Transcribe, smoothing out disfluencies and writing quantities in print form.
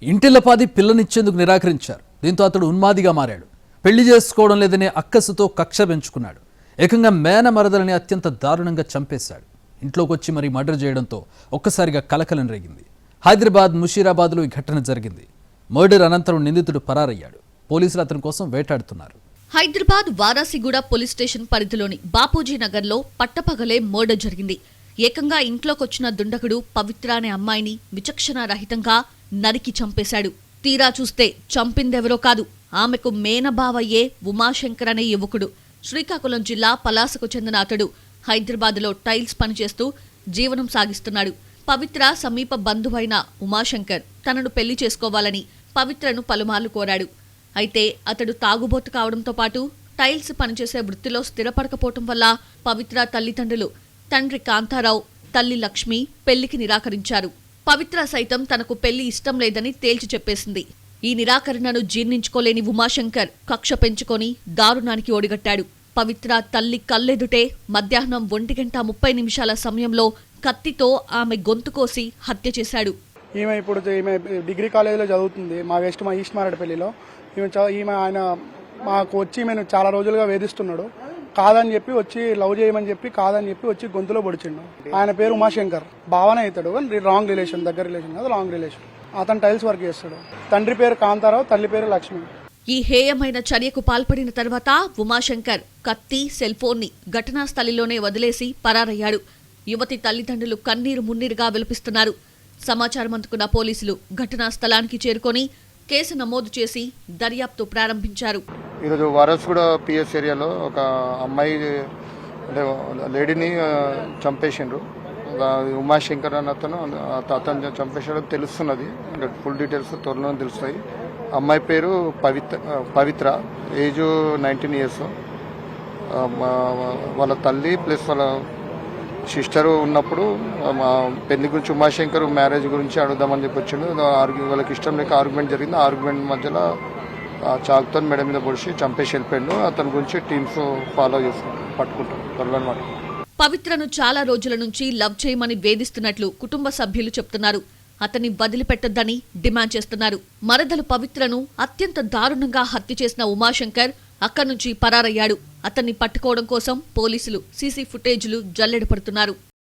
ఇంటిల్లపాది పిల్లనిచ్చేందుకు నిరాకరించారు. దీంతో అతడు ఉన్మాదిగా మారాడు. పెళ్లి చేసుకోవడం లేదనే అక్కసుతో కక్ష పెంచుకున్నాడు. ఏకంగా మేన మరదలని అత్యంత దారుణంగా చంపేశాడు. ఇంట్లోకి వచ్చి మరీ మర్డర్ చేయడంతో ఒక్కసారిగా కలకలం రేగింది. హైదరాబాద్ ముషీరాబాద్లో ఈ ఘటన జరిగింది. మర్డర్ అనంతరం నిందితుడు పరారయ్యాడు. పోలీసులు అతని కోసం వేటాడుతున్నారు. హైదరాబాద్ వారాసిగూడ పోలీస్ స్టేషన్ పరిధిలోని బాపూజీ నగర్లో పట్టపగలే మర్డర్ జరిగింది. ఏకంగా ఇంట్లోకొచ్చిన దుండగుడు పవిత్ర అనే అమ్మాయిని విచక్షణారహితంగా నరికి చంపేశాడు. తీరా చూస్తే చంపిందెవరో కాదు, ఆమెకు మేనబావయ్యే ఉమాశంకర్ అనే యువకుడు. శ్రీకాకుళం జిల్లా పలాసకు చెందిన అతడు హైదరాబాద్లో టైల్స్ పనిచేస్తూ జీవనం సాగిస్తున్నాడు. పవిత్ర సమీప బంధువైన ఉమాశంకర్ తనను పెళ్లి చేసుకోవాలని పవిత్రను పలుమార్లు కోరాడు. అయితే అతడు తాగుబోతు కావడంతో పాటు టైల్స్ పనిచేసే వృత్తిలో స్థిరపడకపోవటం వల్ల పవిత్ర తల్లిదండ్రులు తండ్రి కాంతారావు, తల్లి లక్ష్మి పెళ్లికి నిరాకరించారు. పవిత్ర సైతం తనకు పెళ్లి ఇష్టం లేదని తేల్చి చెప్పేసింది. ఈ నిరాకరణను జీర్ణించుకోలేని ఉమాశంకర్ కక్ష పెంచుకొని దారుణానికి ఒడిగట్టాడు. పవిత్ర తల్లి కళ్ళెదుటే మధ్యాహ్నం 1:30 సమయంలో కత్తితో ఆమె గొంతు కోసి హత్య చేశాడు. ఈమె డిగ్రీ కాలేజీలో చదువుతుంది. మా ఈస్ట్ మారేడుపల్లిలో. ఈమె ఆయన మాకు వచ్చి ఈమెను చాలా రోజులుగా వేధిస్తున్నాడు. కాదని చెప్పి వచ్చి లవ్ చేయమని చెప్పి కాదని చెప్పి వచ్చి గొంతులో పొడిచిండు. ఆయన పేరు ఉమాశంకర్. భావన అవుతాడు, రాంగ్ రిలేషన్, దగ్గర రిలేషన్ కాదు, రాంగ్ రిలేషన్. అతను టైల్స్ వర్క్ చేస్తాడు. తండ్రి పేరు కాంతారావు, తల్లి పేరు లక్ష్మి. ఈ హేయమైన చర్యకు పాల్పడిన తర్వాత ఉమాశంకర్ కత్తి, సెల్ ఫోన్ ని ఘటనా స్థలిలోనే వదిలేసి పరారయ్యాడు. యువతి తల్లిదండ్రులు కన్నీరు మున్నీరుగా విలపిస్తున్నారు. సమాచారం అందుకున్న పోలీసులు ఘటనా స్థలానికి చేరుకొని కేసు నమోదు చేసి దర్యాప్తు ప్రారంభించారు. ఈరోజు వారసుగూడ పిఎస్ ఏరియాలో ఒక అమ్మాయి అంటే లేడీని చంపేసిండ్రు. ఉమాశంకర్ అని అతను చంపేసాడు తెలుస్తున్నది. ఫుల్ డీటెయిల్స్ త్వరలో తెలుస్తాయి. అమ్మాయి పేరు పవిత్ర, ఏజ్ 19 years. వాళ్ళ తల్లి ప్లస్ వాళ్ళ సిస్టర్ ఉన్నప్పుడు పెళ్లి గురించి ఉమాశంకర్ మ్యారేజ్ గురించి అడుగుదామని చెప్పి వచ్చిండు. వాళ్ళకి ఇష్టం లేక ఆర్గ్యుమెంట్ జరిగింది. ఆర్గ్యుమెంట్ మధ్యలో చాకుతో మెడ మీద పొడిచి చంపేసి వెళ్ళిపోయాడు. అతని గురించి టీమ్స్ ఫాలో చేస్తున్నారు, పట్టుకుంటారు త్వరలో. పవిత్రను చాలా రోజుల నుంచి లవ్ చేయమని వేధిస్తున్నట్లు కుటుంబ సభ్యులు చెప్తున్నారు. అతన్ని వదిలిపెట్టొద్దని డిమాండ్ చేస్తున్నారు. మరదలు పవిత్రను అత్యంత దారుణంగా హత్య చేసిన ఉమాశంకర్ అక్కడి నుంచి పరారయ్యాడు. అతన్ని పట్టుకోవడం కోసం పోలీసులు సీసీ ఫుటేజ్లు జల్లెడ పడుతున్నారు.